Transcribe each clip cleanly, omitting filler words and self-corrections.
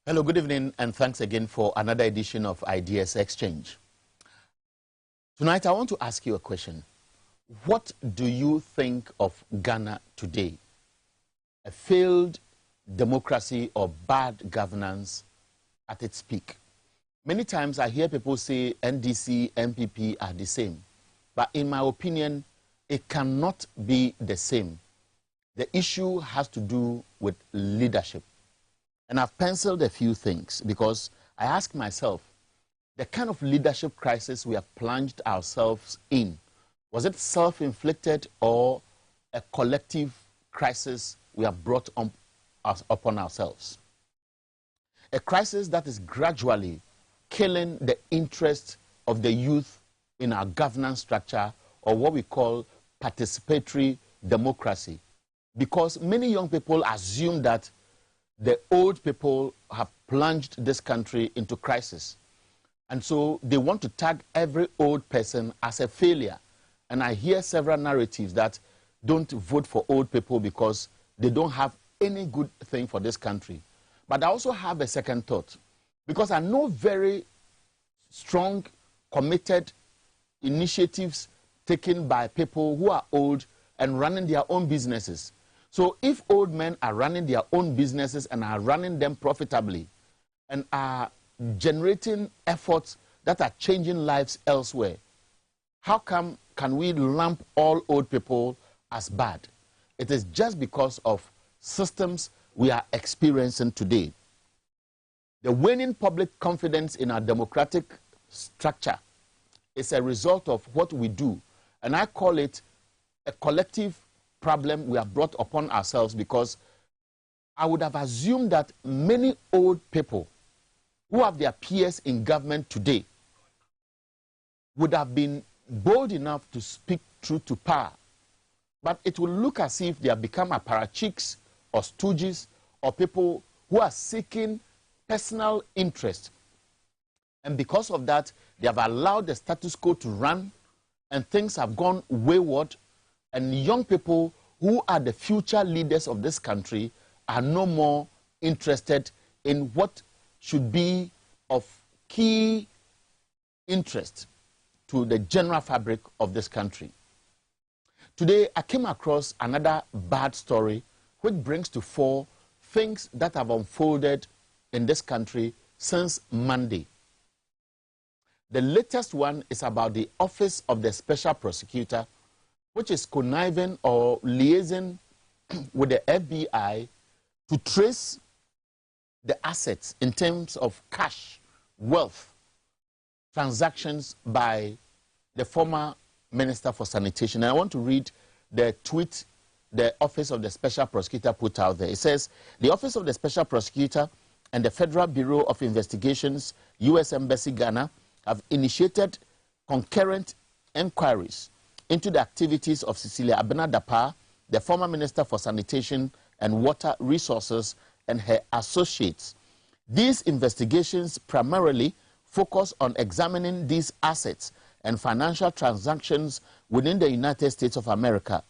Hello, good evening, and thanks again for another edition of Ideas Exchange. Tonight, I want to ask you a question. What do you think of Ghana today? A failed democracy or bad governance at its peak? Many times I hear people say NDC, MPP are the same. But in my opinion, it cannot be the same. The issue has to do with leadership. And I've penciled a few things because I ask myself, the kind of leadership crisis we have plunged ourselves in, was it self-inflicted or a collective crisis we have brought upon ourselves? A crisis that is gradually killing the interest of the youth in our governance structure, or what we call participatory democracy. Because many young people assume that the old people have plunged this country into crisis. And so they want to tag every old person as a failure. And I hear several narratives that don't vote for old people because they don't have any good thing for this country. But I also have a second thought, because I know very strong, committed initiatives taken by people who are old and running their own businesses. So if old men are running their own businesses and are running them profitably and are generating efforts that are changing lives elsewhere, how come can we lump all old people as bad? It is just because of systems we are experiencing today. The waning public confidence in our democratic structure is a result of what we do, and I call it a collective problem we have brought upon ourselves, because I would have assumed that many old people who have their peers in government today would have been bold enough to speak truth to power. But it will look as if they have become apparatchiks or stooges or people who are seeking personal interest. And because of that, they have allowed the status quo to run, and things have gone wayward. And young people who are the future leaders of this country are no more interested in what should be of key interest to the general fabric of this country. Today, I came across another bad story which brings to fore things that have unfolded in this country since Monday. The latest one is about the Office of the Special Prosecutor, which is conniving or liaising with the FBI to trace the assets in terms of cash, wealth, transactions by the former Minister for Sanitation. And I want to read the tweet the Office of the Special Prosecutor put out there. It says, the Office of the Special Prosecutor and the Federal Bureau of Investigations, U.S. Embassy, Ghana, have initiated concurrent inquiries into the activities of Cecilia Abena-Dapaah, the former Minister for Sanitation and Water Resources, and her associates. These investigations primarily focus on examining these assets and financial transactions within the United States of America.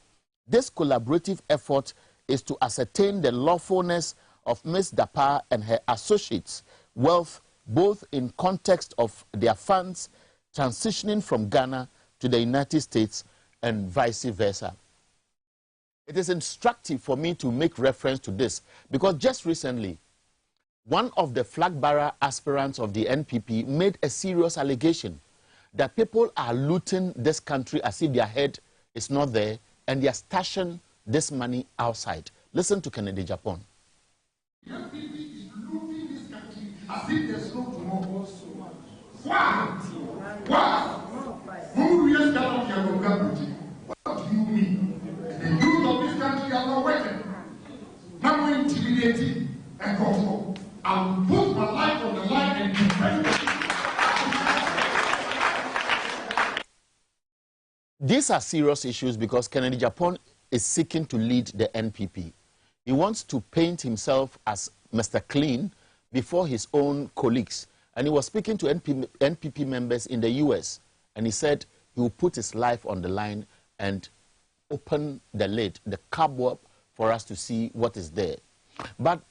This collaborative effort is to ascertain the lawfulness of Ms. Dapaah and her associates' wealth, both in context of their funds transitioning from Ghana to the United States and vice versa. It is instructive for me to make reference to this because just recently, one of the flag bearer aspirants of the NPP made a serious allegation that people are looting this country as if their head is not there, and they are stashing this money outside. Listen to Kennedy Japan. The NPP is looting this country as if there's no tomorrow. Why? Why? Who really got your vocabulary? What do you mean? The youth of this country are not working. Now we're intimidating and control. I will put my life on the line and defend. These are serious issues because Kennedy Japan is seeking to lead the NPP. He wants to paint himself as Mr. Clean before his own colleagues. And he was speaking to NPP members in the US, and he said he will put his life on the line and open the lid, the cupboard, for us to see what is there. But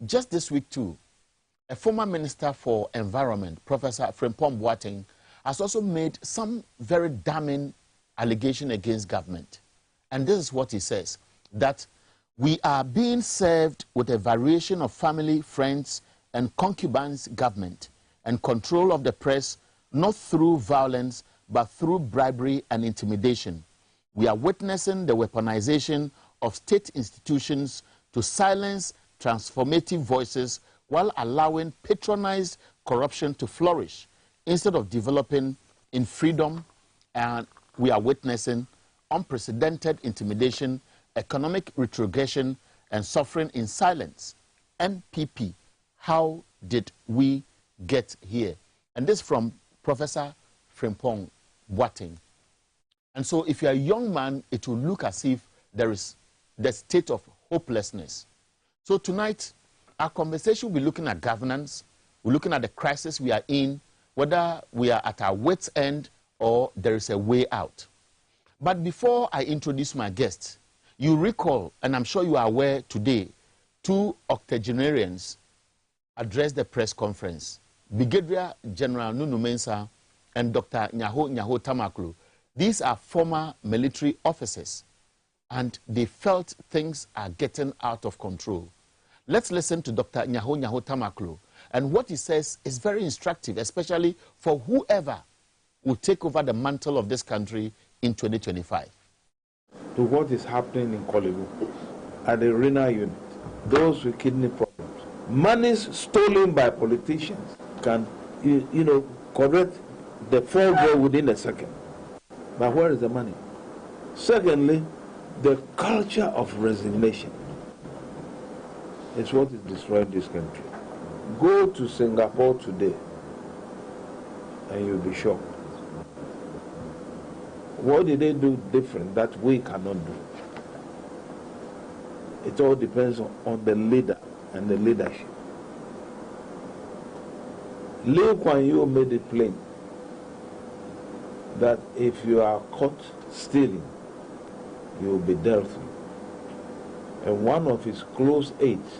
just this week too, a former Minister for Environment, Professor Frimpong Boateng, has also made some very damning allegation against government. And this is what he says, that we are being served with a variation of family, friends, and concubines government and control of the press, not through violence, but through bribery and intimidation. We are witnessing the weaponization of state institutions to silence transformative voices while allowing patronized corruption to flourish instead of developing in freedom. And we are witnessing unprecedented intimidation, economic retrogression, and suffering in silence. NPP, how did we get here? And this from Professor Frimpong Boateng. And so if you're a young man, it will look as if there is the state of hopelessness. So tonight, our conversation will be looking at governance, we're looking at the crisis we are in, whether we are at our wit's end or there is a way out. But before I introduce my guests, you recall, and I'm sure you are aware today, 2 octogenarians addressed the press conference. Brigadier General Nunu Mensah and Dr. Nyaho Tamaklo. These are former military officers, and they felt things are getting out of control. Let's listen to Dr. Nyaho Tamaklo, and what he says is very instructive, especially for whoever will take over the mantle of this country in 2025. To what is happening in Kolebu at the renal unit, those with kidney problems, monies stolen by politicians can, correct the fall there within a second. But where is the money? Secondly, the culture of resignation is what is destroying this country. Go to Singapore today and you'll be shocked. What did they do different that we cannot do? It all depends on the leader and the leadership. Lee Kuan Yew made it plain that if you are caught stealing, you will be dealt with. And one of his close aides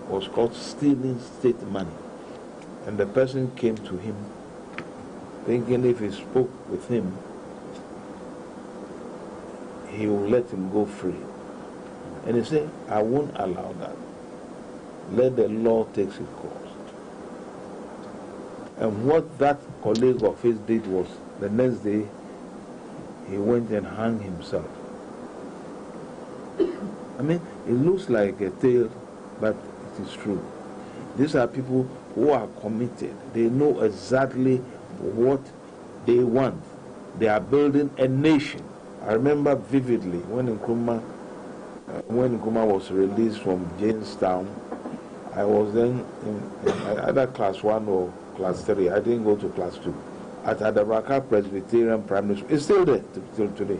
was caught stealing state money. And the person came to him thinking if he spoke with him, he will let him go free. And he said, I won't allow that. Let the law take its course. And what that colleague of his did was, the next day, he went and hung himself. I mean, it looks like a tale, but it is true. These are people who are committed. They know exactly what they want. They are building a nation. I remember vividly when Nkrumah was released from Jamestown. I was then in either class 1 or class 3. I didn't go to class 2. At Adabraka Presbyterian Primary School. It's still there till today,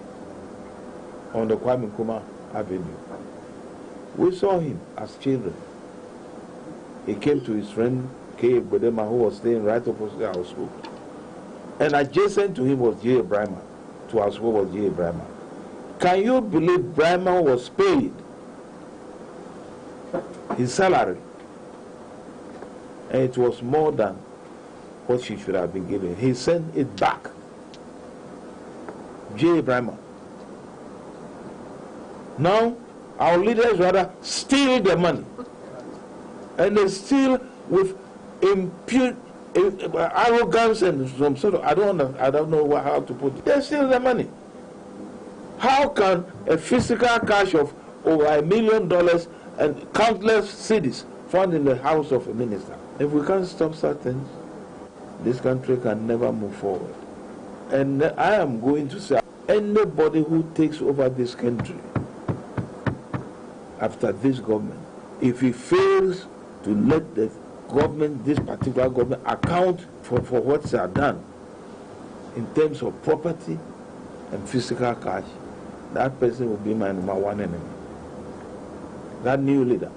on the Kwame Nkrumah Avenue. We saw him as children. He came to his friend K. Bodema, who was staying right opposite our school. And adjacent to him was J. Brahma. To our school was J. Brahma. Can you believe Brahma was paid his salary? And it was more than what she should have been given. He sent it back. J. Brahma. Now, our leaders rather steal the money. And they steal with arrogance and some sort of, I don't know how to put it. They steal the money. How can a physical cash of over $1 million and countless cities found in the house of a minister? If we can't stop such things, this country can never move forward. And I am going to say, anybody who takes over this country after this government, if he fails to let the government, this particular government, account for what they have done in terms of property and physical cash, that person will be my number 1 enemy. That new leader.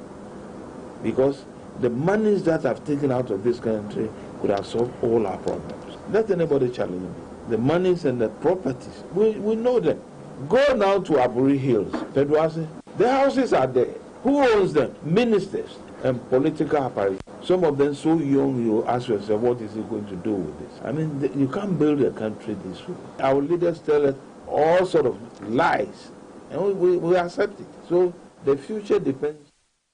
Because the monies that I've taken out of this country could have solved all our problems. Let anybody challenge me. The monies and the properties, we know them. Go now to Aburi Hills, Pedwasi. The houses are there. Who owns them? Ministers. and political apparatus. Some of them so young, you ask yourself, what is he going to do with this? I mean, you can't build a country this way. Our leaders tell us all sort of lies, and we accept it. So the future depends.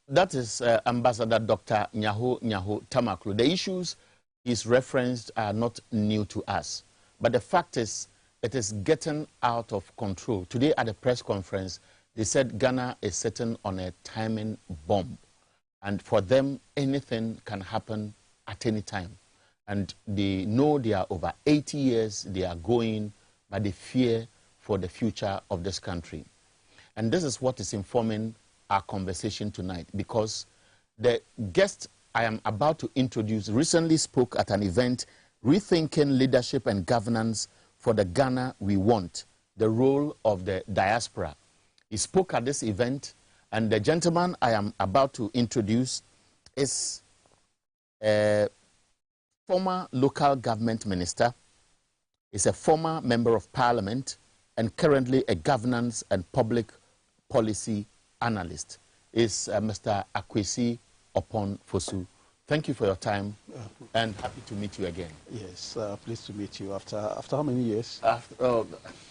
That is Ambassador Dr. Nyaho Tamaklo. The issues he's referenced are not new to us. But the fact is, it is getting out of control. Today at the press conference, they said Ghana is sitting on a timing bomb. And for them, anything can happen at any time. And they know they are over 80 years, they are going, but they fear for the future of this country. And this is what is informing our conversation tonight, because the guest I am about to introduce recently spoke at an event, Rethinking Leadership and Governance for the Ghana We Want, the role of the diaspora. He spoke at this event, and the gentleman I am about to introduce is a former local government minister, is a former member of parliament, and currently a governance and public policy analyst, is Mr. Akwesi Opong Fosu. Thank you for your time, and happy to meet you again. Yes, pleased to meet you after how many years? After,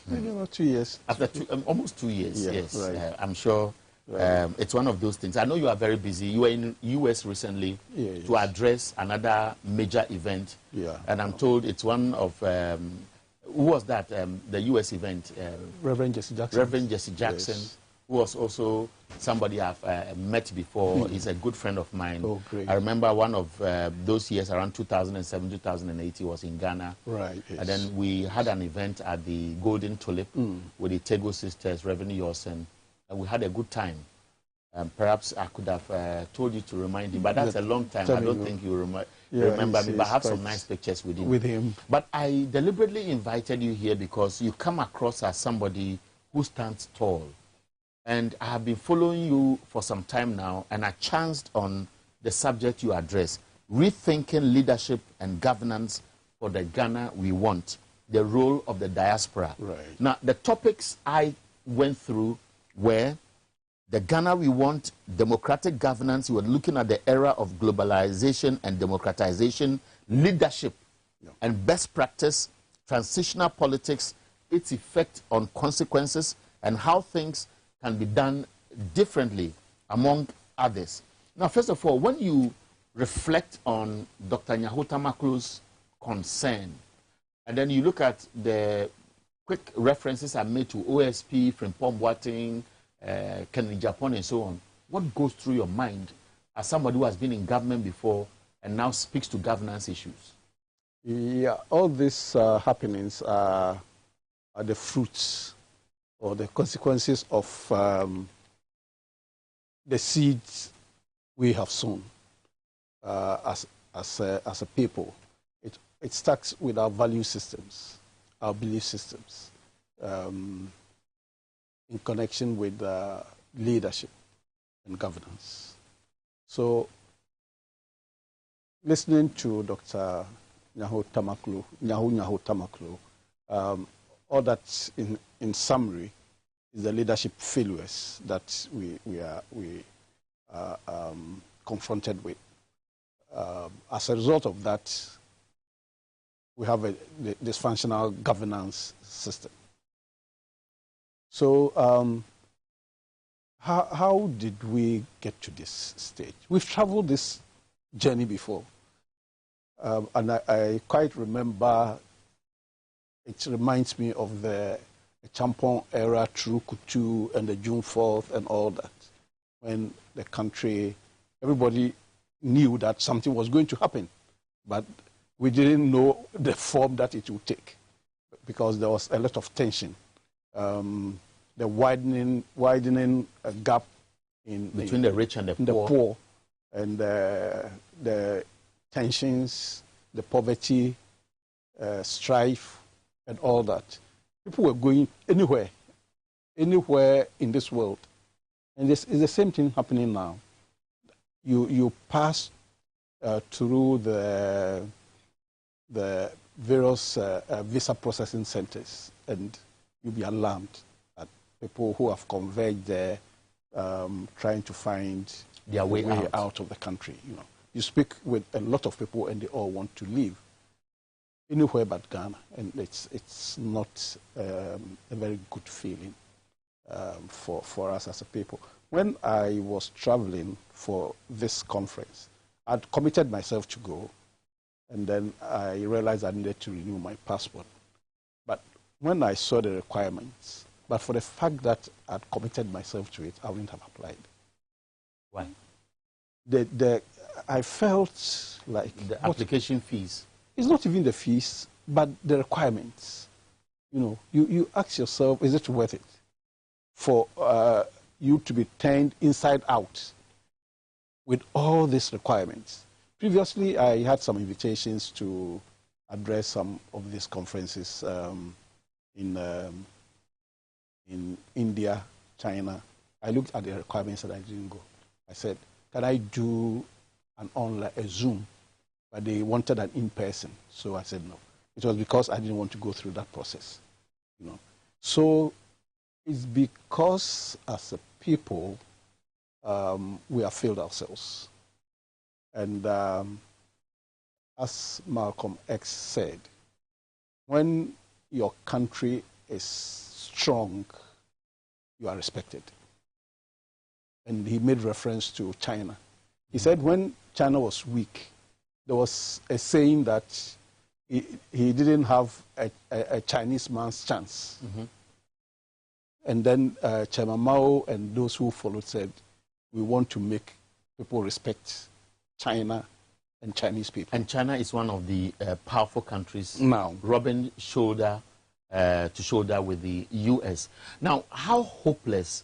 maybe about 2 years. After almost 2 years, yeah, yes. Right. I'm sure it's one of those things. I know you are very busy. You were in U.S. recently to address another major event. Yeah. And I'm told it's one of, who was that, the U.S. event? Reverend Jesse Jackson. Reverend Jesse Jackson. Yes. Who was also somebody I've met before. He's a good friend of mine. Oh, great. I remember one of those years, around 2007, 2008, he was in Ghana. Right, yes. And then we had an event at the Golden Tulip with the Tego sisters, Reverend Yosen, and we had a good time. Perhaps I could have told you to remind him, but that's a long time. I don't think you remember me, but I have some nice pictures with him. But I deliberately invited you here because you come across as somebody who stands tall. And I have been following you for some time now, and I chanced on the subject you address, rethinking leadership and governance for the Ghana we want, the role of the diaspora. Right. Now, the topics I went through were the Ghana we want, democratic governance. You were looking at the era of globalization and democratization, leadership and best practice, transitional politics, its effect on consequences, and how things can be done differently, among others. Now, first of all, when you reflect on Dr. Nyaho Tamaklo's concern, and then you look at the quick references I made to OSP, Frimpong Boateng, Kennedy Japan, and so on, what goes through your mind as somebody who has been in government before and now speaks to governance issues? Yeah, all these happenings are the fruits or the consequences of the seeds we have sown as a people. It starts with our value systems, our belief systems, in connection with leadership and governance. So, listening to Dr. Nyaho Tamaklo, all that in summary is the leadership failures that we are confronted with. As a result of that, we have a dysfunctional governance system. So how did we get to this stage? We've traveled this journey before. And I quite remember, it reminds me of the Champon era through Kutu and the June 4th and all that, when the country, everybody knew that something was going to happen, but we didn't know the form that it would take because there was a lot of tension. The widening gap between the rich and the poor, and the tensions, the poverty, strife, and all that. People were going anywhere in this world. And this is the same thing happening now. You pass through the various visa processing centers, and you'll be alarmed at people who have converged there, trying to find their way out of the country. You know, you speak with a lot of people and they all want to leave anywhere but Ghana, and it's not a very good feeling for us as a people. When I was traveling for this conference, I'd committed myself to go, and then I realized I needed to renew my passport. But when I saw the requirements, but for the fact that I'd committed myself to it, I wouldn't have applied. Why? I felt like the application fees. It's not even the fees, but the requirements. You know, you ask yourself, is it worth it for you to be turned inside out with all these requirements? Previously, I had some invitations to address some of these conferences in India, China. I looked at the requirements and I didn't go. I said, can I do an online, a Zoom? But they wanted an in-person, so I said no. It was because I didn't want to go through that process, you know. So it's because as a people, we have failed ourselves. And as Malcolm X said, when your country is strong, you are respected. And he made reference to China. He said when China was weak, there was a saying that he didn't have a Chinese man's chance. Mm-hmm. And then Chairman Mao and those who followed said, we want to make people respect China and Chinese people. And China is one of the powerful countries now, rubbing shoulder to shoulder with the U.S. Now, how hopeless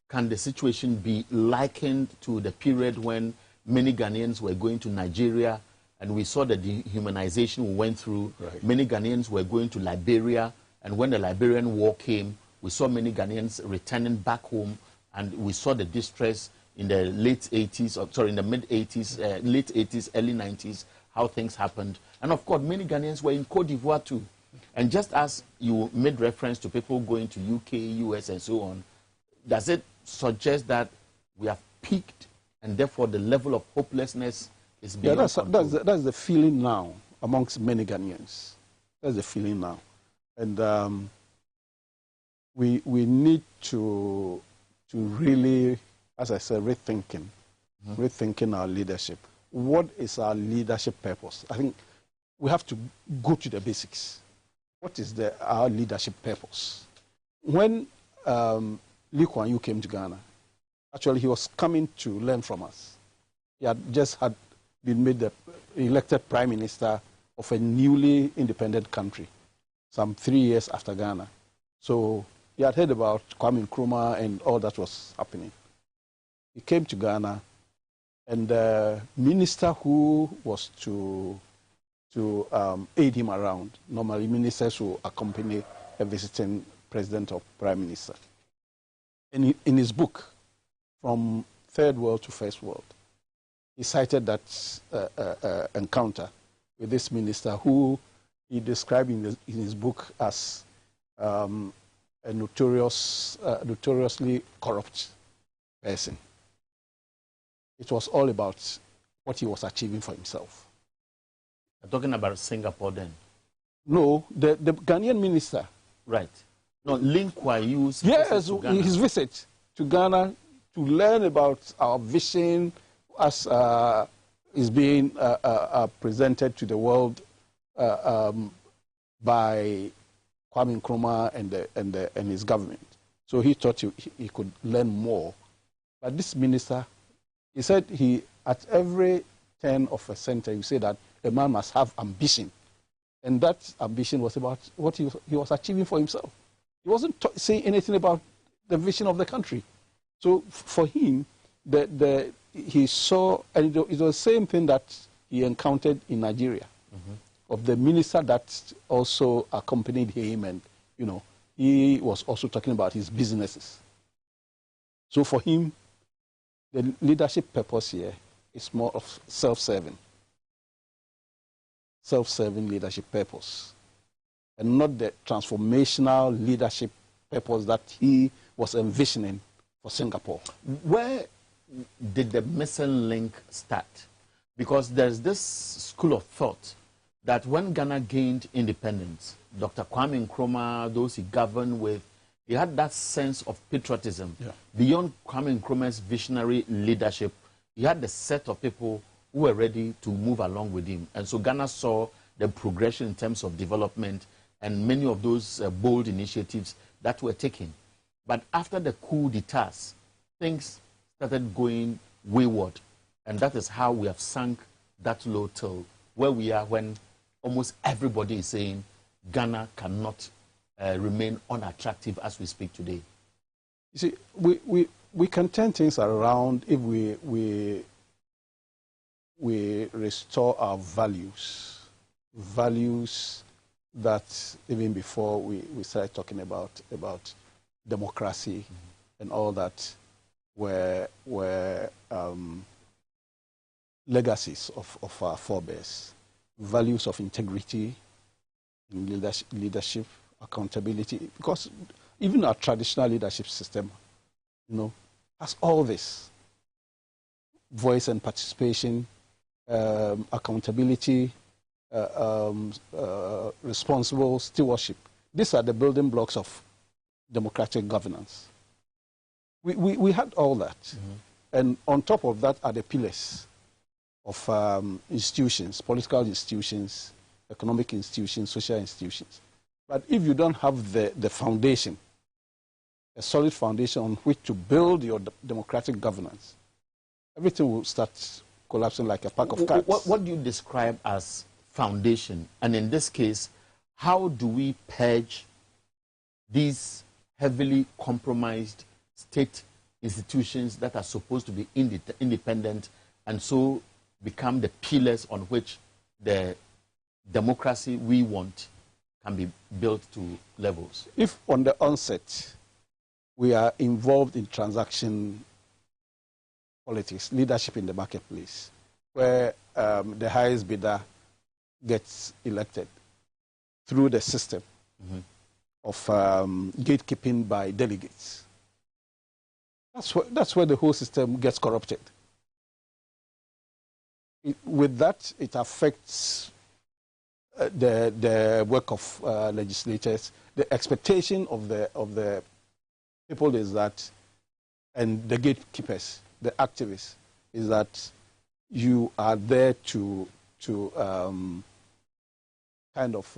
can the situation be likened to the period when many Ghanaians were going to Nigeria and we saw the dehumanization we went through? Right. Many Ghanaians were going to Liberia, and when the Liberian War came, we saw many Ghanaians returning back home, and we saw the distress in the late 80s, or sorry, in the mid-80s, late 80s, early 90s, how things happened. And of course, many Ghanaians were in Cote d'Ivoire too. And just as you made reference to people going to UK, US, and so on, does it suggest that we have peaked and therefore the level of hopelessness is beyond control? That's the feeling now amongst many Ghanaians. That's the feeling now. And we need to really, as I said, rethinking our leadership. What is our leadership purpose? I think we have to go to the basics. What is our leadership purpose? When Lee Kuan Yew came to Ghana, actually he was coming to learn from us. He had just been made the elected prime minister of a newly independent country, some 3 years after Ghana. So he had heard about Kwame Nkrumah and all that was happening. He came to Ghana, and the minister who was to aid him around, normally ministers will accompany a visiting president or prime minister. And in his book, From Third World to First World, he cited that encounter with this minister who he described in his book as a notoriously corrupt person. It was all about what he was achieving for himself. You're talking about Singapore then? No, the Ghanaian minister. Right. No, Lee Kuan Yew's his visit to Ghana to learn about our vision as is being presented to the world by Kwame Nkrumah and his government. So he thought he could learn more. But this minister, he said at every turn of a sentence, you say that a man must have ambition. And that ambition was about what he was achieving for himself. He wasn't saying anything about the vision of the country. So for him, he saw, and it was the same thing that he encountered in Nigeria, of the minister that also accompanied him, and he was also talking about his businesses. So for him, the leadership purpose here is more of self-serving leadership purpose, and not the transformational leadership purpose that he was envisioning for Singapore. Where did the missing link start? Because there's this school of thought that when Ghana gained independence, Dr. Kwame Nkrumah, those he governed with, he had that sense of patriotism. Yeah. Beyond Kwame Nkrumah's visionary leadership, he had the set of people who were ready to move along with him. And so Ghana saw the progression in terms of development and many of those bold initiatives that were taken. But after the coup d'etat, things started going wayward. And that is how we have sunk that low till where we are when almost everybody is saying Ghana cannot remain unattractive as we speak today. You see, we can turn things around if we restore our values that even before we started talking about democracy and all that were legacies of our forebears, values of integrity, leadership, accountability, because even our traditional leadership system, has all this: voice and participation, accountability, responsible stewardship. These are the building blocks of democratic governance. We had all that. And on top of that are the pillars of institutions, political institutions, economic institutions, social institutions. But if you don't have the foundation, a solid foundation on which to build your democratic governance, everything will start collapsing like a pack of cards. What do you describe as foundation? And in this case, how do we purge these heavily compromised state institutions that are supposed to be independent and so become the pillars on which the democracy we want can be built to levels? If on the onset we are involved in transaction politics, leadership in the marketplace, where the highest bidder gets elected through the system of gatekeeping by delegates, that's where the whole system gets corrupted. With that, it affects the work of legislators. The expectation of the people is that, and the gatekeepers, the activists, is that you are there to kind of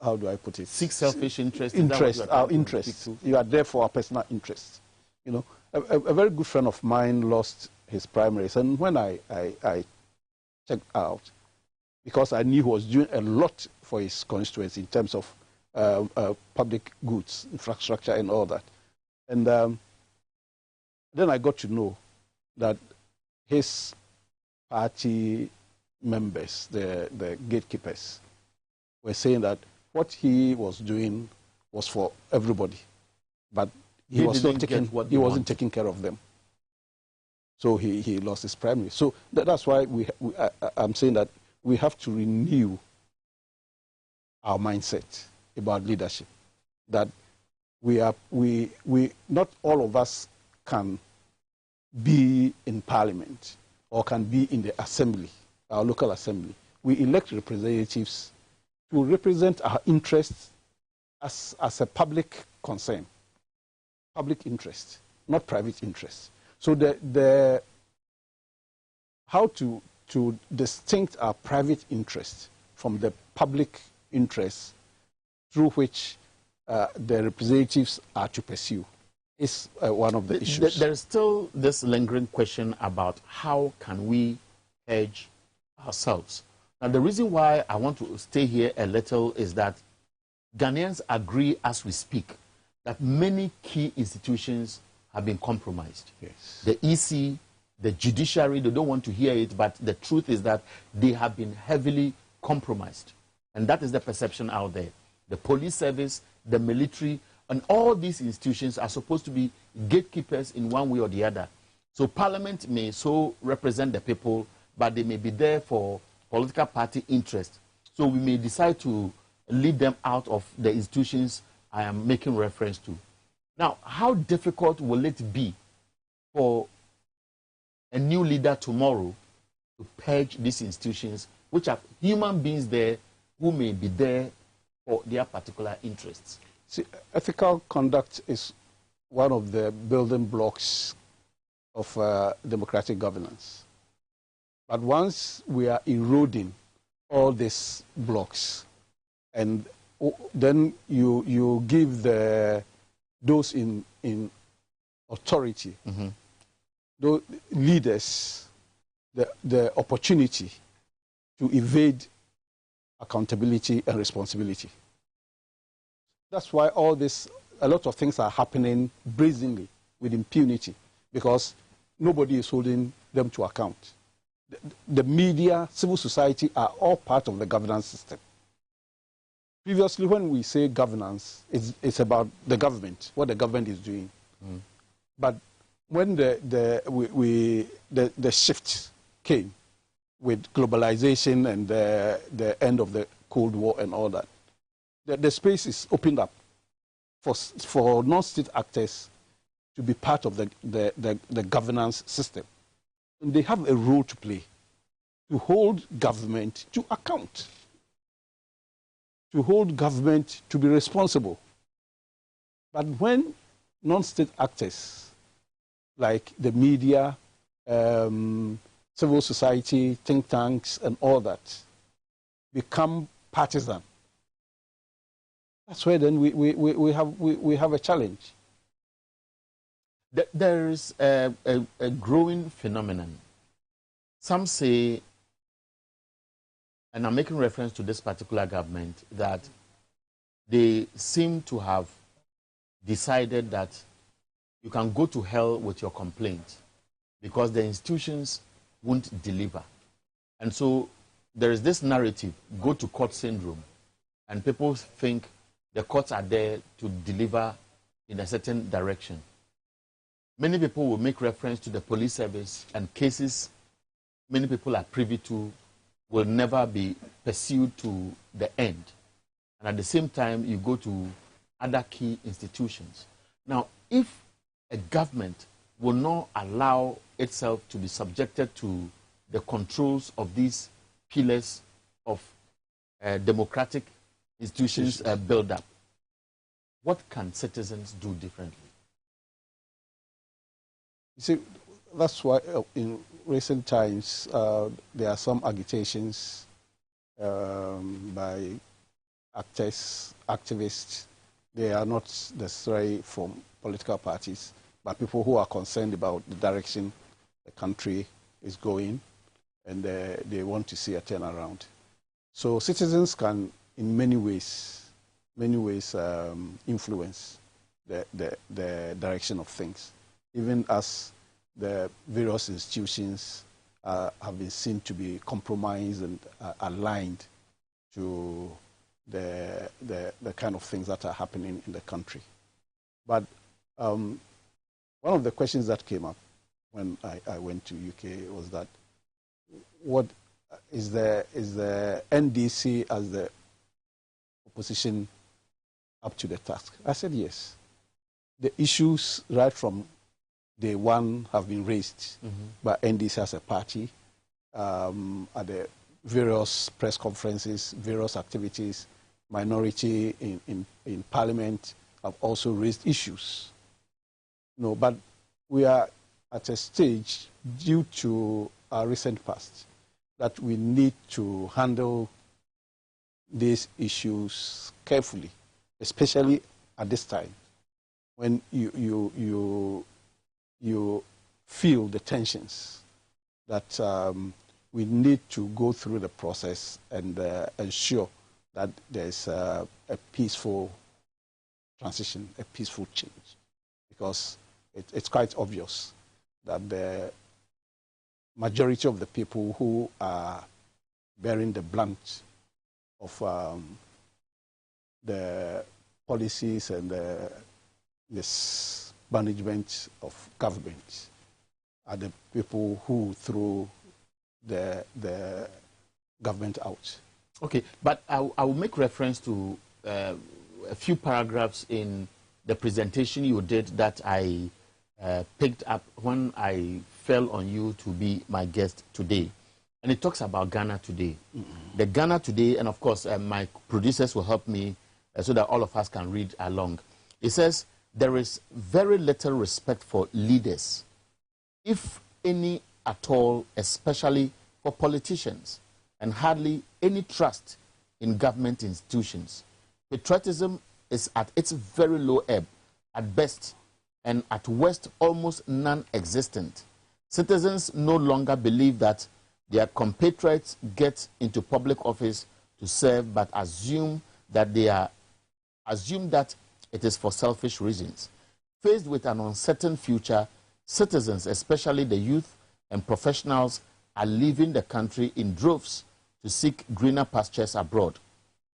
how do I put it? Seek selfish interest. Our interest. You are there for our personal interest. A very good friend of mine lost his primaries, and when I checked out, because I knew he was doing a lot for his constituency in terms of public goods, infrastructure, and all that, and then I got to know that his party members, the gatekeepers, were saying that what he was doing was for everybody, but he wasn't taking care of them. So he lost his primary. So that's why I'm saying that we have to renew our mindset about leadership. That we not all of us can be in parliament or can be in the assembly, our local assembly. We elect representatives to represent our interests as a public concern, public interest, not private interest. So how to distinct our private interest from the public interest through which the representatives are to pursue is one of the issues. There is still this lingering question about how can we hedge ourselves. Now, the reason why I want to stay here a little is that Ghanaians agree as we speak that many key institutions have been compromised. Yes. The EC, the judiciary, they don't want to hear it, but the truth is that they have been heavily compromised. And that is the perception out there. The police service, the military, and all these institutions are supposed to be gatekeepers in one way or the other. So Parliament may so represent the people, but they may be there for political party interest. So we may decide to lead them out of the institutions I am making reference to. Now, how difficult will it be for a new leader tomorrow to purge these institutions, which have human beings there who may be there for their particular interests? See, ethical conduct is one of the building blocks of democratic governance. But once we are eroding all these blocks, and then you give those in authority, those leaders, the opportunity to evade accountability and responsibility. That's why a lot of things are happening brazenly with impunity, because nobody is holding them to account. The media, civil society are all part of the governance system. Previously, when we say governance, it's about the government, what the government is doing. But when the shift came with globalization and the end of the Cold War and all that, the space is opened up for non-state actors to be part of the governance system. And they have a role to play to hold government to account, to hold government to be responsible. But when non-state actors like the media, civil society, think tanks, and all that become partisan, that's where then we have a challenge. There is a growing phenomenon. Some say, and I'm making reference to this particular government, that they seem to have decided that you can go to hell with your complaint because the institutions won't deliver. And so there is this narrative, go to court syndrome, and people think the courts are there to deliver in a certain direction. Many people will make reference to the police service, and cases many people are privy to will never be pursued to the end. And at the same time, you go to other key institutions. Now, if a government will not allow itself to be subjected to the controls of these pillars of democratic institutions build up, what can citizens do differently? You see, that's why in recent times there are some agitations by actors, activists. They are not necessarily from political parties, but people who are concerned about the direction the country is going, and they want to see a turnaround. So citizens can, in many ways influence the direction of things, even as the various institutions have been seen to be compromised and aligned to the kind of things that are happening in the country. But one of the questions that came up when I went to UK was that, what is the NDC as the opposition up to the task? I said yes. The issues right from day one have been raised by NDC as a party at the various press conferences, various activities. Minority in Parliament have also raised issues. No, but we are at a stage, due to our recent past, that we need to handle these issues carefully, especially at this time when you feel the tensions, that we need to go through the process and ensure that there's a peaceful transition, a peaceful change, because it's quite obvious that the majority of the people who are bearing the brunt of the policies and the mismanagement of government are the people who threw the government out. Okay, but I will make reference to a few paragraphs in the presentation you did that I picked up when I fell on you to be my guest today. And it talks about Ghana today. The Ghana today, and of course, my producers will help me so that all of us can read along. It says, there is very little respect for leaders, if any at all, especially for politicians, and hardly any trust in government institutions. Patriotism is at its very low ebb, at best, and at worst almost non-existent. Citizens no longer believe that their compatriots get into public office to serve, but assume that it is for selfish reasons. Faced with an uncertain future, citizens, especially the youth and professionals, are leaving the country in droves to seek greener pastures abroad.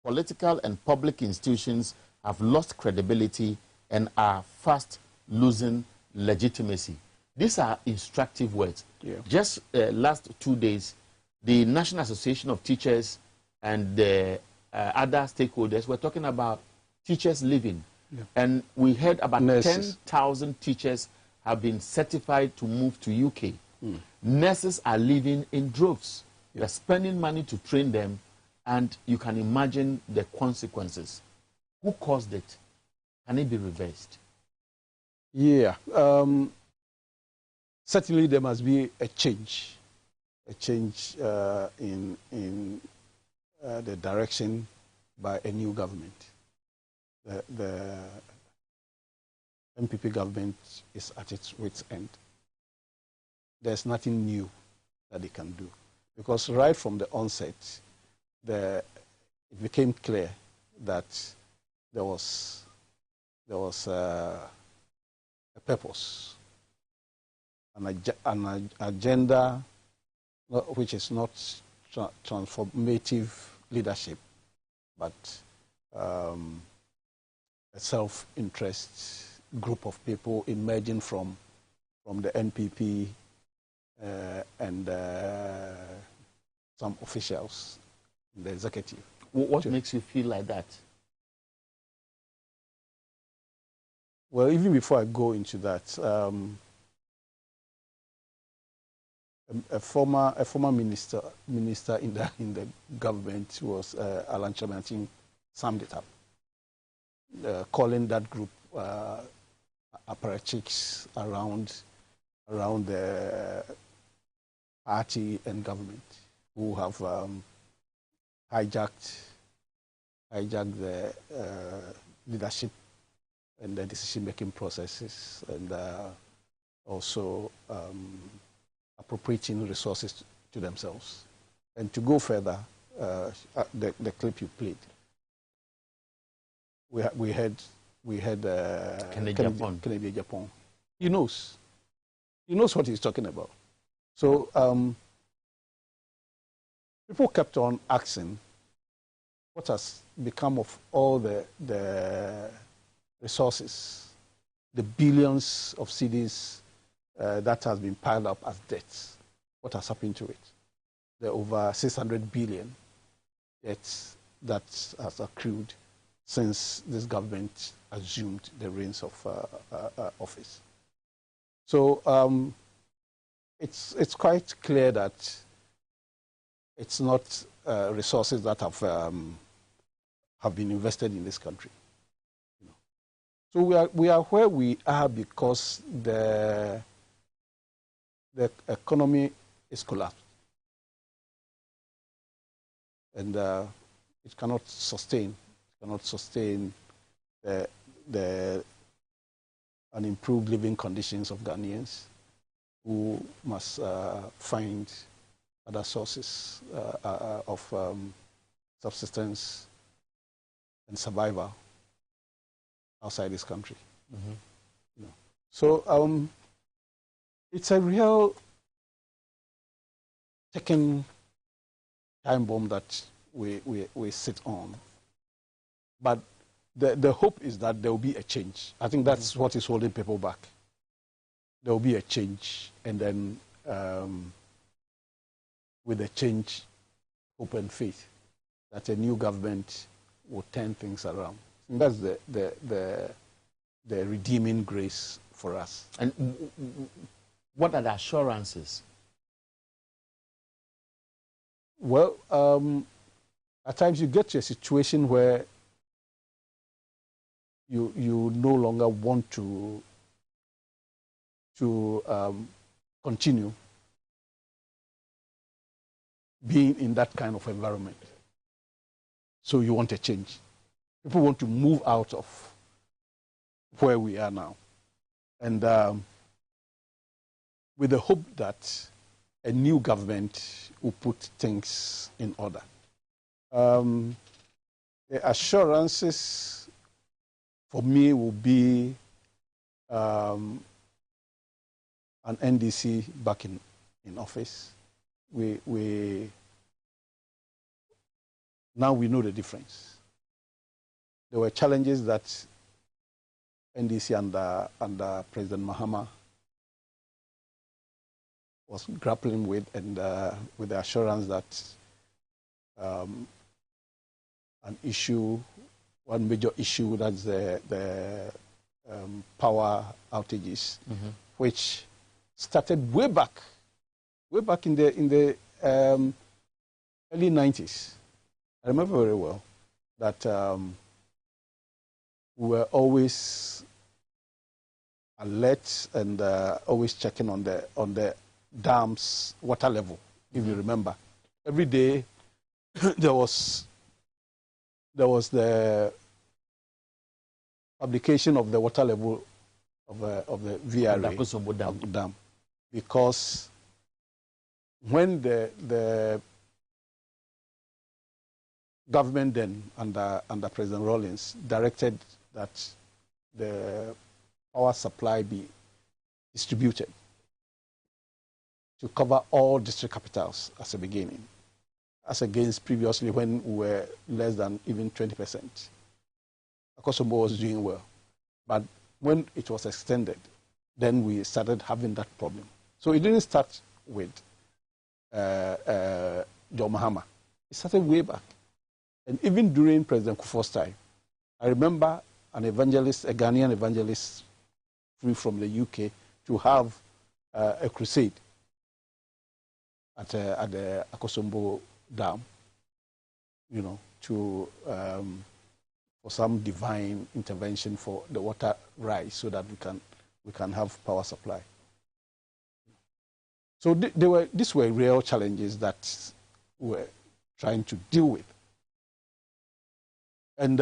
Political and public institutions have lost credibility and are fast losing legitimacy. These are instructive words. Yeah. Just last 2 days, the National Association of Teachers and the other stakeholders were talking about teachers leaving. Yeah. And we heard about 10,000 teachers have been certified to move to UK. Nurses are leaving in droves. Yeah. They're spending money to train them, and you can imagine the consequences. Who caused it? Can it be reversed? Yeah. Certainly there must be a change in the direction by a new government. The MPP government is at its wit's end. There's nothing new that they can do, because right from the onset, it became clear that there was a purpose, an agenda which is not transformative leadership, but a self-interest group of people emerging from the NPP and some officials in the executive. What makes you feel like that? Well, even before I go into that, a former minister in the government was Alan Chamatin, summed it up, calling that group apparatchiks around the party and government who have hijacked the leadership and the decision-making processes, and also appropriating resources to themselves. And to go further, the clip you played, we had Kennedy Japan. He knows what he's talking about. So people kept on asking, what has become of all the resources, the billions of cedis that has been piled up as debts? What has happened to it? The over 600 billion debts that has accrued since this government assumed the reins of office. So it's quite clear that it's not resources that have been invested in this country. So we are where we are because the economy is collapsed, and it cannot sustain the unimproved living conditions of Ghanaians, who must find other sources of subsistence and survival outside this country. Mm-hmm. So it's a real ticking time bomb that we sit on. But the hope is that there will be a change. I think that's what is holding people back. There will be a change, and then with the change, hope and faith that a new government will turn things around. And that's the the redeeming grace for us. And what are the assurances? Well, at times you get to a situation where you no longer want to continue being in that kind of environment. So you want a change. People want to move out of where we are now. And with the hope that a new government will put things in order. The assurances for me will be an NDC back in office. Now we know the difference. There were challenges that NDC under President Mahama was grappling with, and with the assurance that one major issue, that's the power outages, which started way back in the early 90s. I remember very well that we were always alert and always checking on the dam's water level. If you remember, every day there was the publication of the water level of the VRA dam, because when the government then under President Rawlings directed that the power supply be distributed to cover all district capitals as a beginning, as against previously when we were less than even 20%. Akosombo was doing well. But when it was extended, then we started having that problem. So it didn't start with John Mahama. It started way back. And even during President Kufuor's time, I remember an evangelist, a Ghanaian evangelist free from the UK, to have a crusade at the Akosombo Dam, for some divine intervention for the water rise, so that we can have power supply. So these were real challenges that we were trying to deal with. And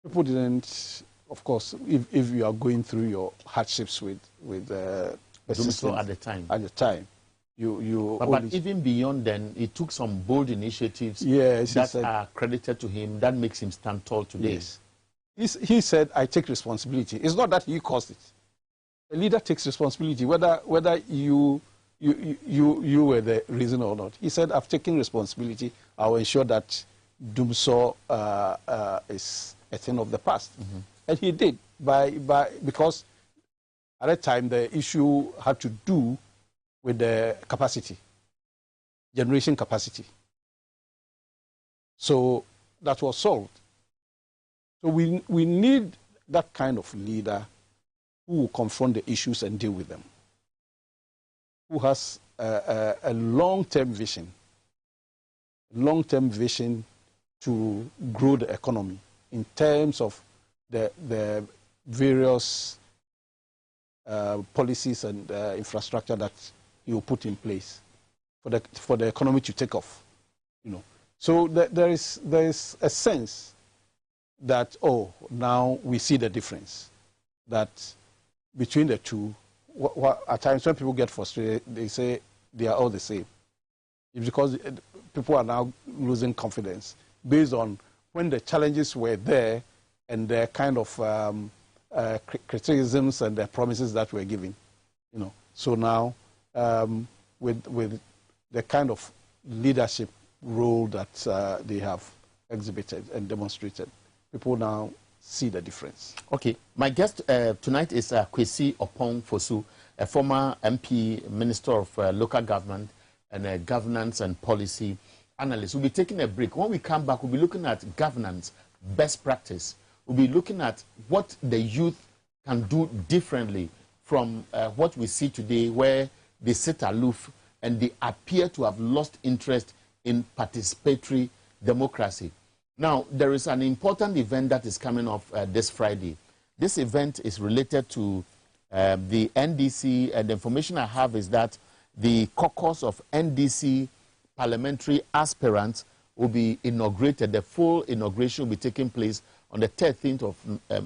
people didn't, of course, if you are going through your hardships with Dumso at the time. But even beyond then, he took some bold initiatives that are credited to him, that makes him stand tall today. Yes. He said, I take responsibility. It's not that he caused it. A leader takes responsibility, whether you were the reason or not. He said, I've taken responsibility. I will ensure that Dumso is a thing of the past. And he did, because at that time the issue had to do with the capacity, generation capacity. So that was solved. So we need that kind of leader who will confront the issues and deal with them, who has a long-term vision to grow the economy in terms of the various policies and infrastructure that you put in place for the economy to take off. So there is a sense that, now we see the difference, that between the two. At times when people get frustrated, they say they are all the same. It's because people are now losing confidence based on when the challenges were there and the kind of criticisms and the promises that were given. So now with the kind of leadership role that they have exhibited and demonstrated, people now see the difference. Okay, my guest tonight is Kwesi Opong Fosu, a former MP, Minister of Local Government and Governance and Policy Analyst. We'll be taking a break. When we come back, we'll be looking at governance best practice. We'll be looking at what the youth can do differently from what we see today, where they sit aloof and they appear to have lost interest in participatory democracy. Now, there is an important event that is coming up this Friday. This event is related to the NDC, and the information I have is that the caucus of NDC parliamentary aspirants will be inaugurated. The full inauguration will be taking place on the 13th of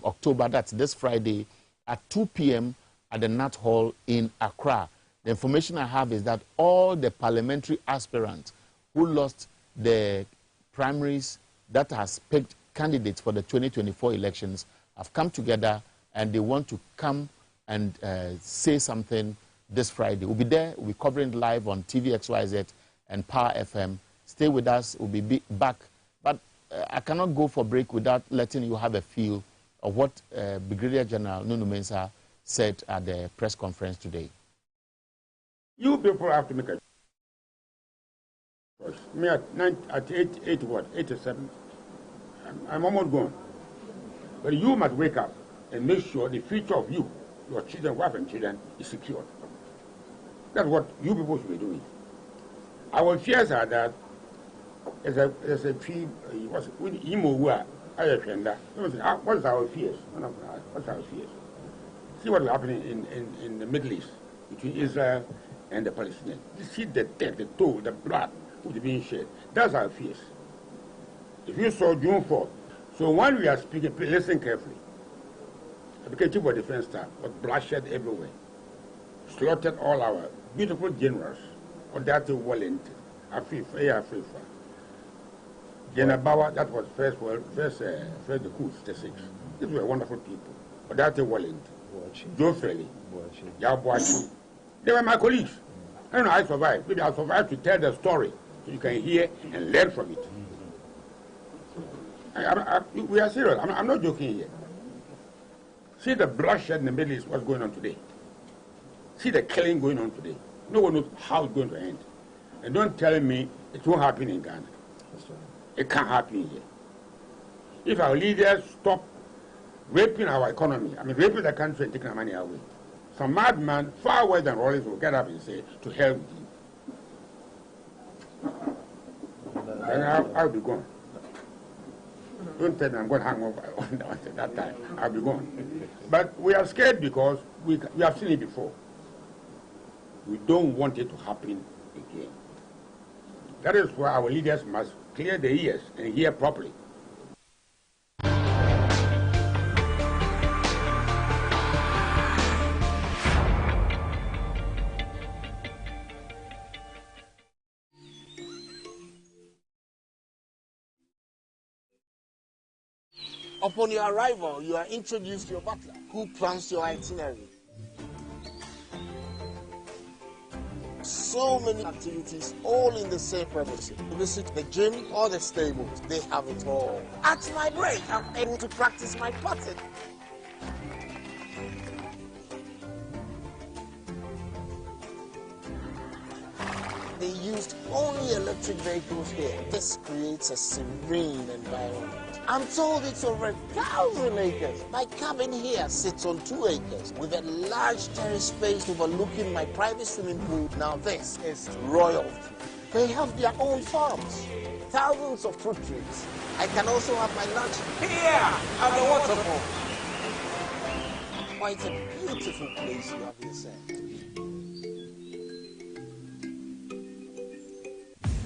October, that's this Friday, at 2 p.m. at the Nat Hall in Accra. The information I have is that all the parliamentary aspirants who lost the primaries that has picked candidates for the 2024 elections have come together and they want to come and say something this Friday. We'll be there, we'll be covering live on TVXYZ and Power FM. Stay with us, we'll be back. But I cannot go for break without letting you have a feel of what Brigadier General Nunu Mensah said at the press conference today. You people have to make a choice. Me at 87, I'm almost gone. But you must wake up and make sure the future of you, your children, wife and children, is secured. That's what you people should be doing. Our fears are that there's a tree, what is our fears? What's our fears? See what's happening in the Middle East between Israel and the Palestinians. You see the death, the toll, the blood which is being shed. That's our fears. If you saw June 4th, so when we are speaking, please listen carefully. I became chief of defense staff, but bloodshed everywhere. Slaughtered all our beautiful generals, Odate Wellington, Afifa. General Bauer, that was first the coup, the sixth. These were wonderful people. Odate Wellington, Joe Frelly, Yabuachi. They were my colleagues. I don't know, I survived. Maybe I survived to tell the story so you can hear and learn from it. We are serious. I'm not joking here. See the bloodshed in the Middle East, what's going on today. See the killing going on today. No one knows how it's going to end. And don't tell me it won't happen in Ghana. It can't happen here. If our leaders stop raping our economy, raping the country and taking our money away, some madman far worse than Rollins will get up and say, to hell with you. And I'll be gone. Don't tell me I'm going to hang over at that time. I'll be gone. But we are scared because we have seen it before. We don't want it to happen again. That is why our leaders must clear their ears and hear properly. Upon your arrival, you are introduced to your butler, who plans your itinerary. So many activities, all in the same premises. Visit the gym or the stables, they have it all. At my break, I'm aiming to practice my putting. They used only electric vehicles here. This creates a serene environment. I'm told it's over 1,000 acres. My cabin here sits on 2 acres with a large terrace space overlooking my private swimming pool. Now this is royalty. They have their own farms, thousands of fruit trees. I can also have my lunch here at the waterfall. Quite a beautiful place you have yourself.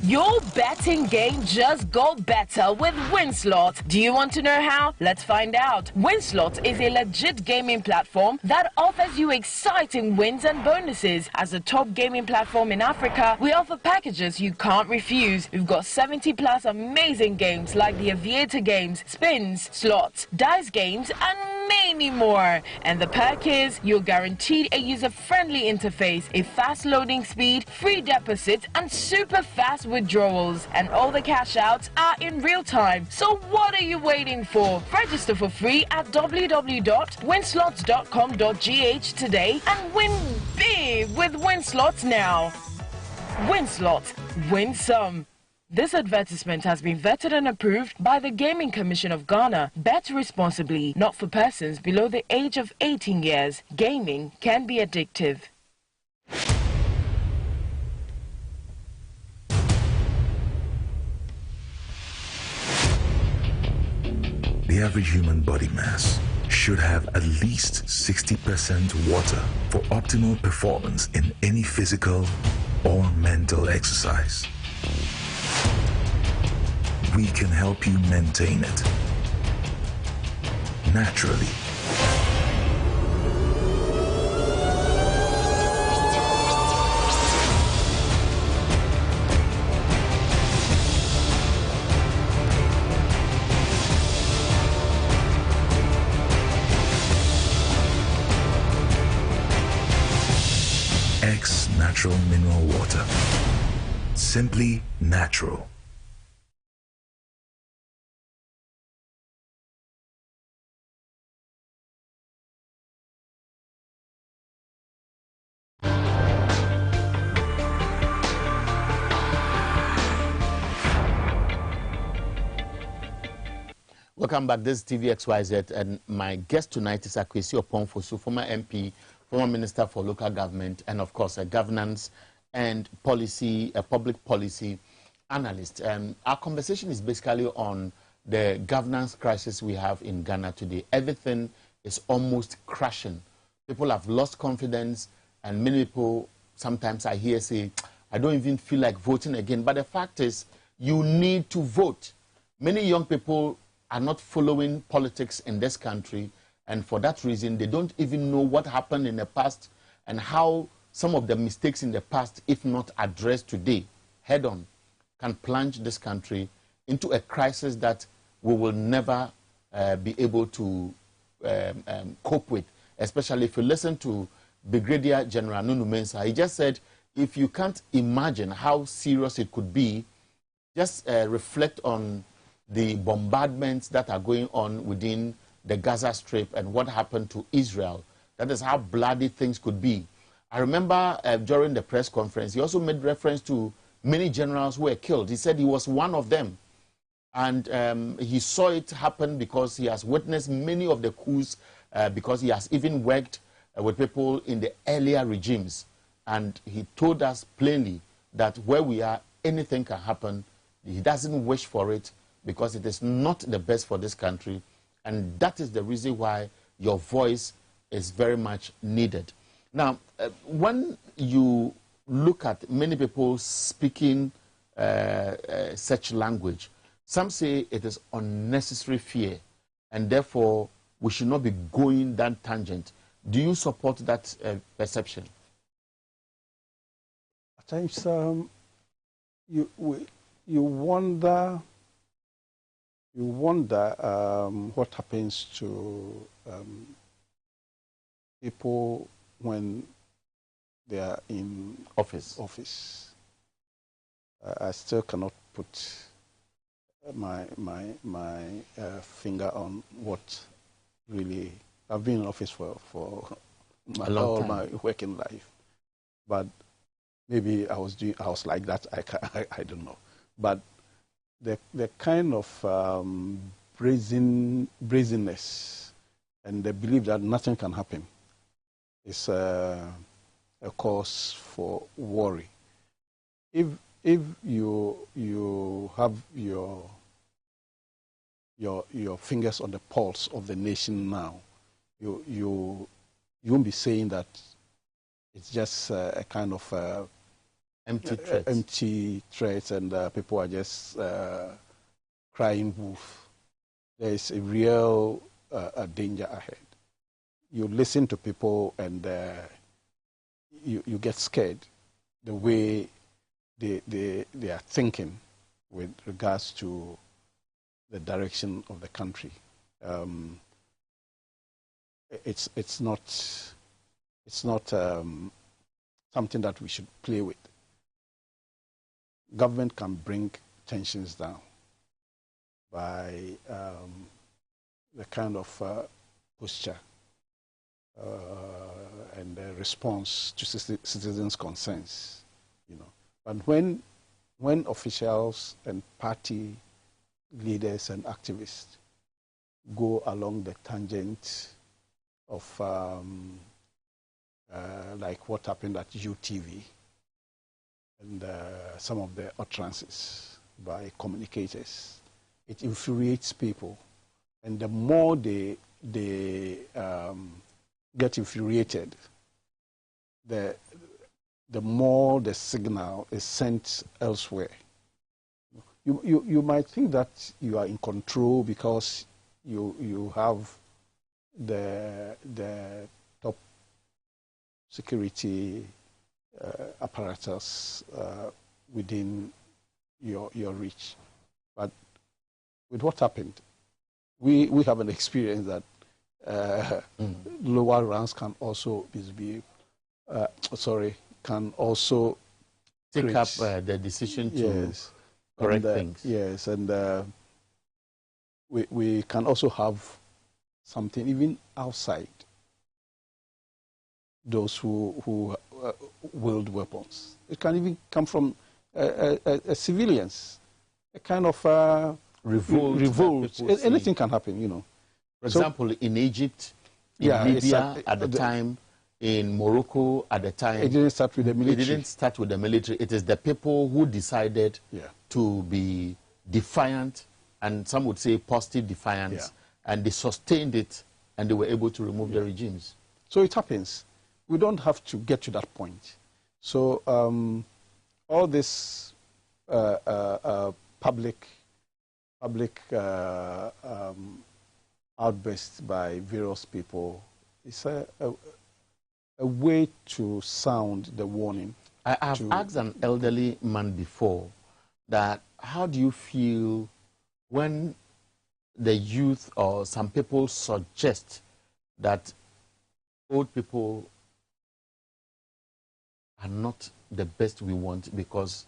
Your betting game just got better with WinSlot. Do you want to know how? Let's find out. WinSlot is a legit gaming platform that offers you exciting wins and bonuses. As a top gaming platform in Africa, we offer packages you can't refuse. We've got 70 plus amazing games like the Aviator games, spins, slots, dice games, and many more. And the perk is you're guaranteed a user-friendly interface, a fast loading speed, free deposits, and super fast withdrawals. And all the cash outs are in real time. So what are you waiting for? Register for free at www.winslots.com.gh today and win big with WinSlots now. WinSlots. Win some. This advertisement has been vetted and approved by the Gaming Commission of Ghana. Bet responsibly, not for persons below the age of 18 years. Gaming can be addictive. The average human body mass should have at least 60% water for optimal performance in any physical or mental exercise. We can help you maintain it naturally. X Natural Mineral Water. Simply natural. Welcome back. This is TVXYZ, and my guest tonight is Opong Fosu, former MP, former Minister for Local Government, and of course a governance and policy, a public policy analyst. Our conversation is basically on the governance crisis we have in Ghana today. Everything is almost crashing. People have lost confidence, and many people, sometimes I hear say, I don't even feel like voting again. But the fact is, you need to vote. Many young people are not following politics in this country, and for that reason, they don't even know what happened in the past and how some of the mistakes in the past, if not addressed today, head on, can plunge this country into a crisis that we will never be able to cope with, especially if you listen to Brigadier General Nunu Mensah. He just said, if you can't imagine how serious it could be, just reflect on the bombardments that are going on within the Gaza Strip and what happened to Israel. That is how bloody things could be. I remember during the press conference, he also made reference to many generals who were killed. He said he was one of them. And he saw it happen because he has witnessed many of the coups, because he has even worked with people in the earlier regimes. And he told us plainly that where we are, anything can happen. He doesn't wish for it, because it is not the best for this country. And that is the reason why your voice is very much needed. Now, when you look at many people speaking such language, some say it is unnecessary fear, and therefore we should not be going that tangent. Do you support that perception? At times, you wonder what happens to people when they are in office. I still cannot put my finger on what really. I've been in office for all my working life, but maybe I was like that. I don't know, but the kind of brazenness and the belief that nothing can happen is a cause for worry. If you have your fingers on the pulse of the nation now, you won't be saying that it's just a kind of empty threats and people are just crying wolf. There is a real danger ahead. You listen to people and you get scared the way they are thinking with regards to the direction of the country. It's not something that we should play with. Government can bring tensions down by the kind of posture and the response to citizens' concerns, you know. But when when officials and party leaders and activists go along the tangent of like what happened at UTV and some of the utterances by communicators, it infuriates people. And the more they get infuriated, the more the signal is sent elsewhere. You might think that you are in control because you have the top security apparatus within your reach. But with what happened, we have an experience that lower ranks can also misbehave. Can also take up the decision to correct things. Yes, and we can also have something even outside those who wield weapons. It can even come from civilians, a kind of revolt. Anything can happen, you know. For example, in Egypt, in Libya at the time, in Morocco at the time. It didn't start with the military. It didn't start with the military. It is the people who decided to be defiant, and some would say positive defiance, and they sustained it, and they were able to remove the regimes. So it happens. We don't have to get to that point. So all this public outbursts by various people is a way to sound the warning. I have asked an elderly man before that, how do you feel when the youth or some people suggest that old people are not the best we want because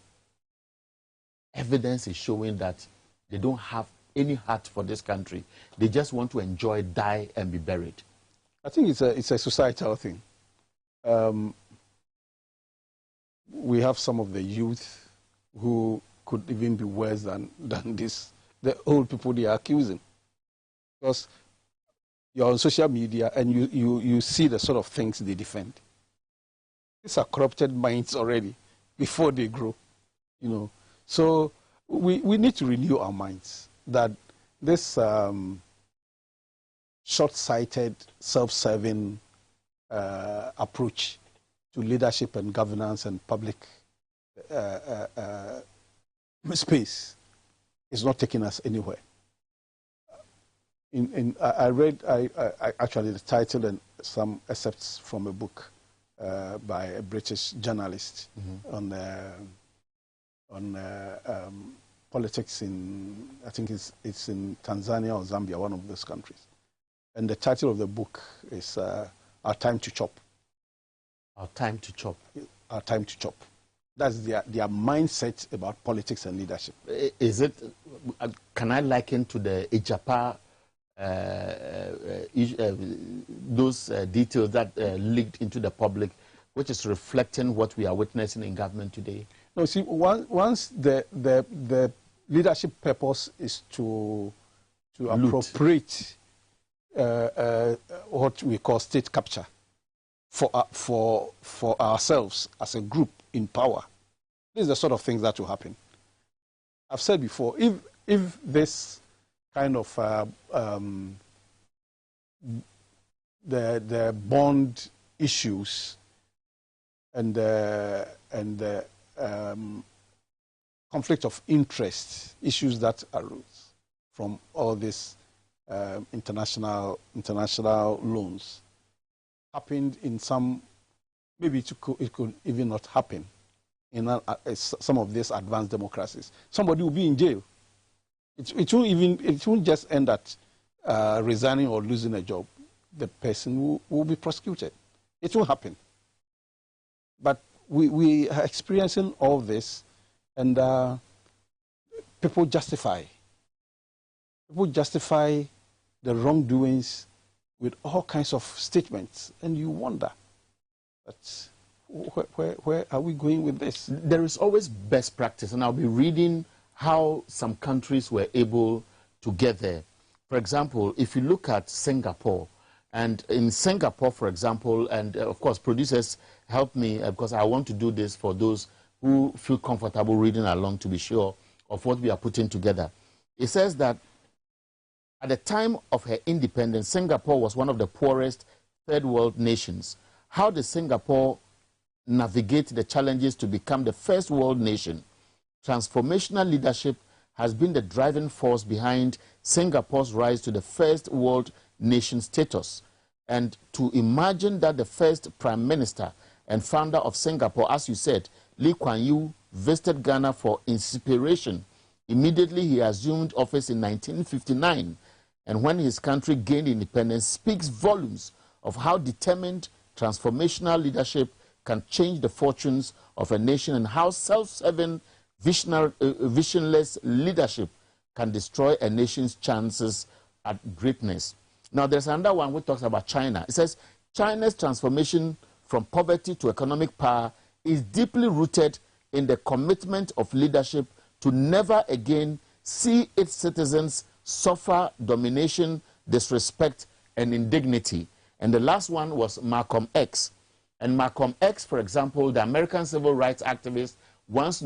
evidence is showing that they don't have any heart for this country. They just want to enjoy, die, and be buried. I think it's a societal thing. We have some of the youth who could even be worse than this, the old people they are accusing. Because you're on social media and you see the sort of things they defend. These are corrupted minds already before they grow, you know. So we need to renew our minds that this short-sighted, self-serving approach to leadership and governance and public space is not taking us anywhere. I read actually the title and some excerpts from a book by a British journalist on politics in, I think it's in Tanzania or Zambia, one of those countries. And the title of the book is Our Time to Chop. Our Time to Chop. Our Time to Chop. That's their mindset about politics and leadership. Is it, can I liken to the Ejapa, those details that leaked into the public, which is reflecting what we are witnessing in government today? No, see, once the leadership purpose is to appropriate what we call state capture for ourselves as a group in power. This is the sort of things that will happen. I've said before, if this kind of the bond issues and the conflict of interest issues that arose from all these international loans happened in some, maybe it could even not happen in some of these advanced democracies. Somebody will be in jail. It won't just end at resigning or losing a job. The person will be prosecuted. It will happen. But we are experiencing all this, and people justify the wrongdoings with all kinds of statements, and you wonder that where are we going with this? There is always best practice, and I'll be reading how some countries were able to get there. For example, if you look at Singapore, and in Singapore, for example, and of course, producers help me because I want to do this for those who feel comfortable reading along to be sure of what we are putting together. It says that at the time of her independence, Singapore was one of the poorest third world nations. How did Singapore navigate the challenges to become the first world nation? Transformational leadership has been the driving force behind Singapore's rise to the first world nation status. And to imagine that the first prime minister and founder of Singapore, as you said, Lee Kuan Yew, visited Ghana for inspiration. Immediately he assumed office in 1959, and when his country gained independence, speaks volumes of how determined transformational leadership can change the fortunes of a nation, and how self-serving, visionless leadership can destroy a nation's chances at greatness. Now, there's another one which talks about China. It says, China's transformation from poverty to economic power is deeply rooted in the commitment of leadership to never again see its citizens suffer domination, disrespect, and indignity. And the last one was Malcolm X. And Malcolm X, for example, the American civil rights activist, once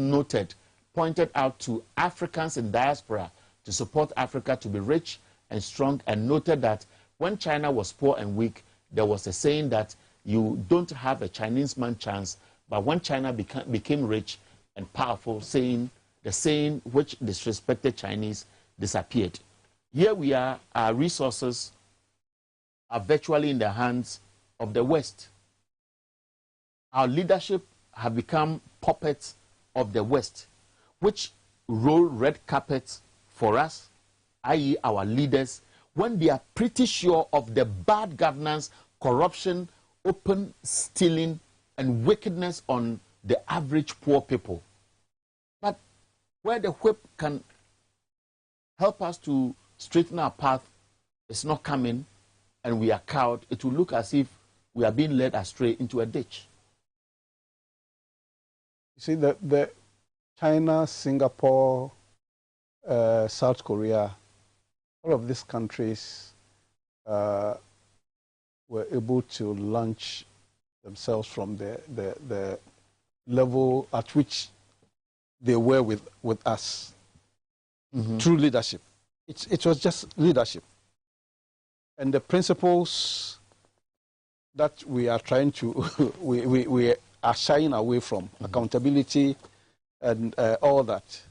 pointed out to Africans in diaspora to support Africa to be rich and strong, and noted that when China was poor and weak, there was a saying that you don't have a Chinese man chance, but when China became rich and powerful, the saying which disrespected Chinese disappeared. Here we are, our resources are virtually in the hands of the West. Our leadership have become puppets of the West, which roll red carpets for us, i.e. our leaders, when they are pretty sure of the bad governance, corruption, open stealing, and wickedness on the average poor people. But where the whip can help us to straighten our path is not coming, and we are cowed, it will look as if we are being led astray into a ditch. You see, the China, Singapore, South Korea, all of these countries were able to launch themselves from the level at which they were with us through leadership. It was just leadership. And the principles that we are trying to, we are shying away from, accountability and all that,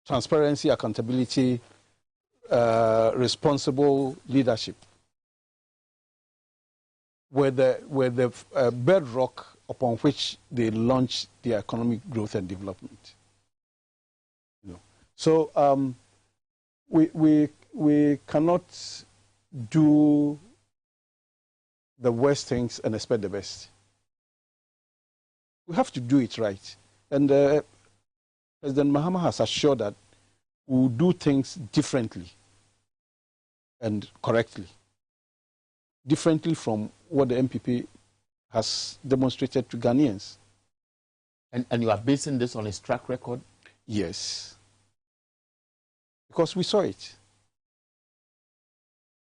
transparency, accountability, responsible leadership, were the bedrock upon which they launched their economic growth and development. You know. So we cannot do the worst things and expect the best. We have to do it right. And President Mahama has assured that we will do things differently and correctly, differently from what the MPP has demonstrated to Ghanaians. And you are basing this on his track record? Yes. Because we saw it.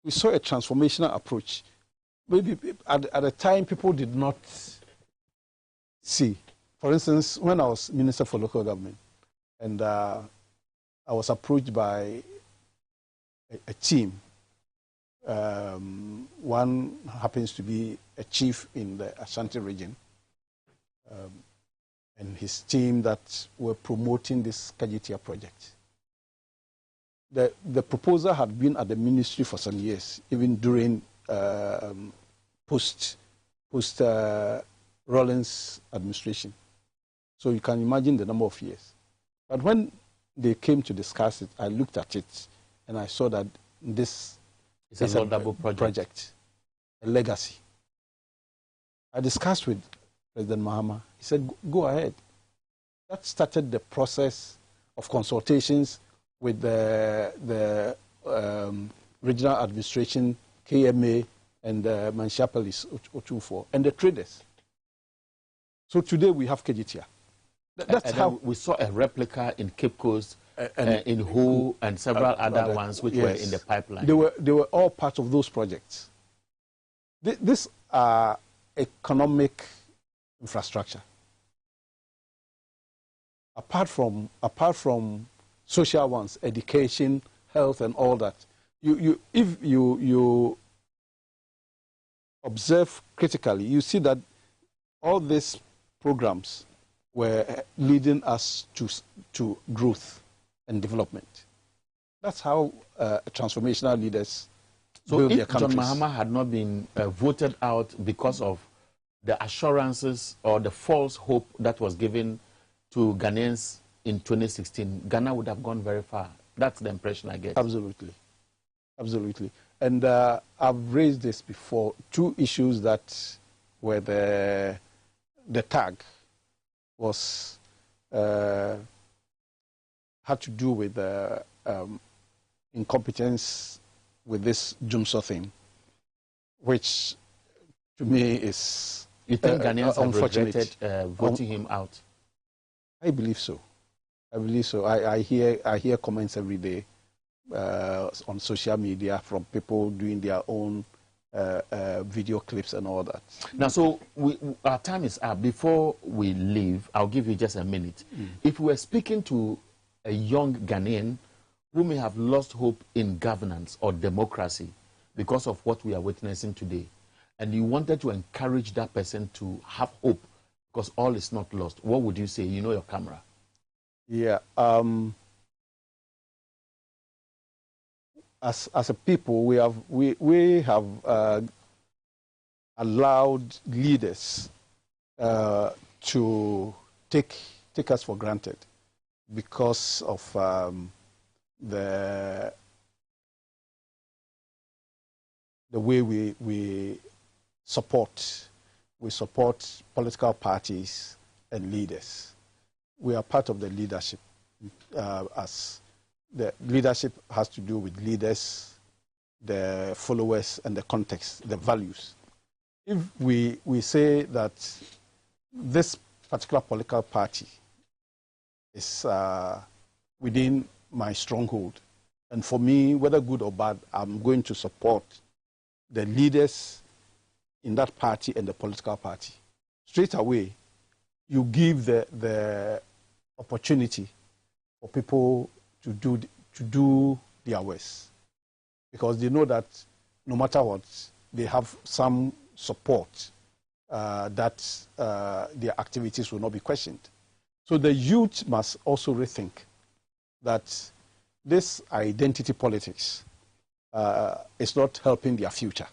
We saw a transformational approach. Maybe at the time people did not see. For instance, when I was Minister for Local Government, and I was approached by a team. One happens to be a chief in the Ashanti region, and his team that were promoting this Kajitia project. The proposal had been at the ministry for some years, even during post Rawlings administration. So you can imagine the number of years. But when they came to discuss it, I looked at it and I saw that this is a project, a legacy. I discussed with President Mahama. He said, go ahead. That started the process of consultations with the regional administration, KMA, and Mansia Police, Otufo, and the traders. So today we have KGTR. That's how we saw a replica in Cape Coast, in Ho, and several other ones which were in the pipeline. They were all part of those projects. These are economic infrastructure. Apart from social ones, education, health, and all that, if you observe critically, you see that all these programs were leading us to growth and development. That's how transformational leaders build their countries. If John Mahama had not been voted out because of the assurances or the false hope that was given to Ghanaians in 2016, Ghana would have gone very far. That's the impression I get. Absolutely. Absolutely. And I've raised this before. Two issues that were the tag was had to do with incompetence with this Jumso thing, which to me is you think Ghanaians have unfortunate. regretted voting him out? I believe so. I believe so. I hear comments every day on social media from people doing their own video clips and all that. Now, so our time is up. Before we leave, I'll give you just a minute. If we were speaking to a young Ghanaian who may have lost hope in governance or democracy because of what we are witnessing today, and you wanted to encourage that person to have hope because all is not lost, what would you say? You know your camera. Yeah. As a people, we have allowed leaders to take us for granted because of the way we support political parties and leaders. We are part of the leadership. As the leadership has to do with leaders, the followers, and the context, the values. If we say that this particular political party is within my stronghold, and for me, whether good or bad, I'm going to support the leaders in that party and the political party. Straight away, you give the opportunity for people to do their worst, because they know that no matter what, they have some support that their activities will not be questioned. So the youth must also rethink that this identity politics is not helping their future.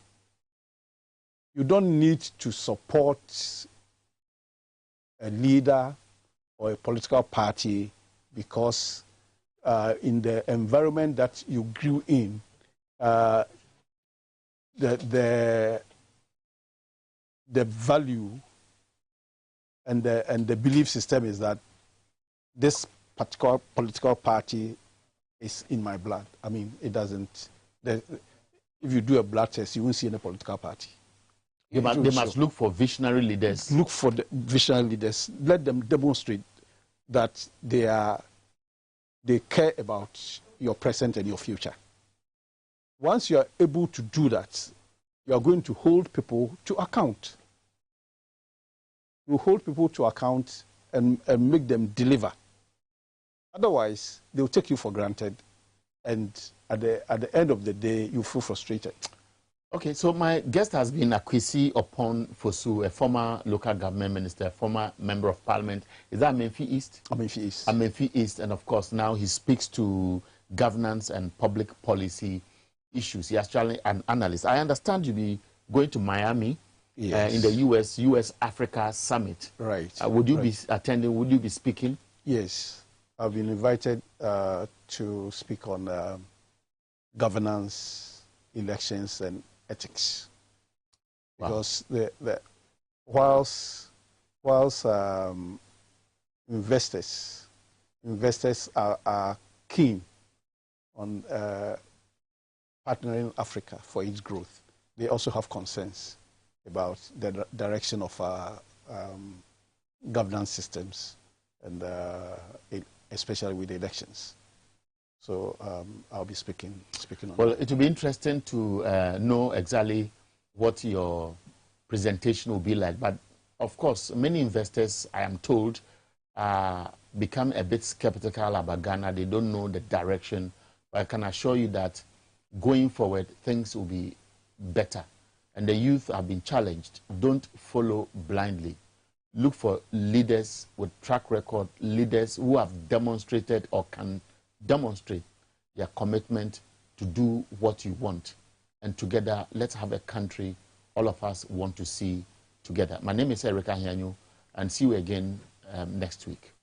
You don't need to support a leader or a political party because in the environment that you grew in, the value and the belief system is that this particular political party is in my blood. I mean, it doesn't. If you do a blood test, you won't see any political party. They must look for visionary leaders. Look for the visionary leaders. Let them demonstrate that they care about your present and your future. Once you are able to do that, you are going to hold people to account. You hold people to account and make them deliver. Otherwise, they will take you for granted, and at the end of the day, you feel frustrated. Okay, so my guest has been Akwesi Opong Fosu, a former local government minister, a former member of parliament. Is that Amenfi East? Amenfi East. Amenfi East, and of course now he speaks to governance and public policy issues. He is actually an analyst. I understand you'll be going to Miami in the US Africa Summit. Right. Would you be attending? Would you be speaking? Yes, I've been invited to speak on governance, elections, and ethics. Wow. Because whilst investors are keen on partnering Africa for its growth, they also have concerns about the direction of our governance systems, and especially with elections. So I'll be speaking on Well, that. it will be interesting to know exactly what your presentation will be like. But of course, many investors, I am told, become a bit skeptical about Ghana. They don't know the direction. But I can assure you that going forward, things will be better. And the youth have been challenged. Don't follow blindly. Look for leaders with track record, leaders who have demonstrated or can demonstrate their commitment to do what you want. And together, let's have a country all of us want to see together. My name is Ahianyo, and see you again next week.